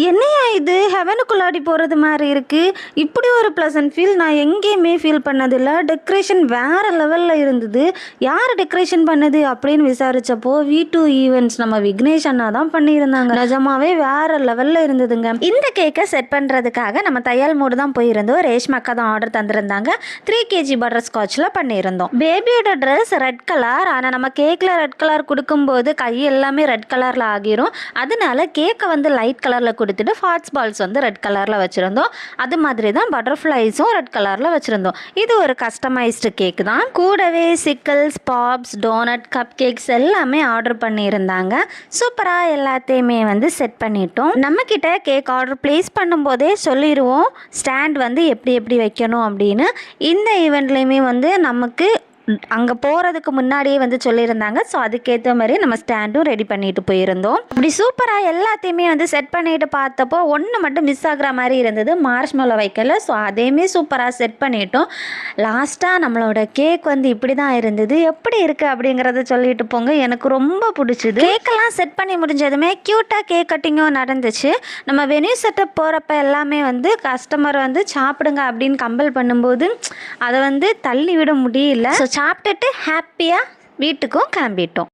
என்னையா இது ஹெவனுக்குள்ளாடி போகிறது மாதிரி இருக்குது. இப்படி ஒரு ப்ளசன்ட் ஃபீல் நான் எங்கேயுமே ஃபீல் பண்ணதில்லை. டெக்கரேஷன் வேறு லெவலில் இருந்தது. யார் டெக்கரேஷன் பண்ணது அப்படின்னு விசாரித்தப்போ V2 ஈவெண்ட்ஸ் நம்ம விக்னேஷ் அண்ணா தான் பண்ணியிருந்தாங்க. நிஜமாவே வேறு லெவலில் இருந்ததுங்க. இந்த கேக்கை செட் பண்ணுறதுக்காக நம்ம தையல் மூடு தான் போயிருந்தோம். ரேஷ்மா அக்கா தான் ஆர்டர் தந்திருந்தாங்க. 3 kg பட்டர் ஸ்காட்சில் பண்ணியிருந்தோம். பேபியோட ட்ரெஸ் ரெட் கலர். ஆனால் நம்ம கேக்கில் ரெட் கலர் கொடுக்கும்போது கை எல்லாமே ரெட் கலரில் ஆகிரும். அதனால கேக்கை வந்து லைட் கலரில் கொடுத்துட்டு ஃபாட்ஸ் பால்ஸ் வந்து ரெட் கலரில் வச்சுருந்தோம். அது மாதிரி தான் பட்டர்ஃப்ளைஸும் ரெட் கலரில் வச்சுருந்தோம். இது ஒரு கஸ்டமைஸ்டு கேக் தான். கூடவே சிக்கல்ஸ், பாப்ஸ், டோனட், கப் கேக்ஸ் எல்லாமே ஆர்டர் பண்ணியிருந்தாங்க. சூப்பராக எல்லாத்தையுமே வந்து செட் பண்ணிட்டோம். நம்மக்கிட்ட கேக் ஆர்டர் ப்ளேஸ் பண்ணும்போதே சொல்லிடுவோம் ஸ்டாண்ட் வந்து எப்படி எப்படி வைக்கணும் அப்படின்னு. இந்த ஈவெண்ட்லேயுமே வந்து நமக்கு அங்கே போகிறதுக்கு முன்னாடியே வந்து சொல்லியிருந்தாங்க. ஸோ அதுக்கேற்ற மாதிரி நம்ம ஸ்டாண்டும் ரெடி பண்ணிட்டு போயிருந்தோம். அப்படி சூப்பராக எல்லாத்தையுமே வந்து செட் பண்ணிட்டு பார்த்தப்போ ஒன்று மட்டும் மிஸ் ஆகிற மாதிரி இருந்தது. மார்ஷ்மெல்லோ வைக்கல. ஸோ அதையுமே சூப்பராக செட் பண்ணிட்டோம். லாஸ்ட்டாக நம்மளோட கேக் வந்து இப்படி தான் இருந்தது. எப்படி இருக்குது அப்படிங்கிறத சொல்லிட்டு போங்க. எனக்கு ரொம்ப பிடிச்சிது. கேக்கெல்லாம் செட் பண்ணி முடிஞ்சதுமே க்யூட்டாக கேக் கட்டிங்கும் நடந்துச்சு. நம்ம வெனியூ செட்டப் போகிறப்ப எல்லாமே வந்து கஸ்டமர் வந்து சாப்பிடுங்க அப்படின்னு கம்பல் பண்ணும்போது அதை வந்து தள்ளி விட முடியல. ஸோ சாப்பிட்டுட்டு ஹாப்பியாக வீட்டுக்கும் கிளம்பிட்டோம்.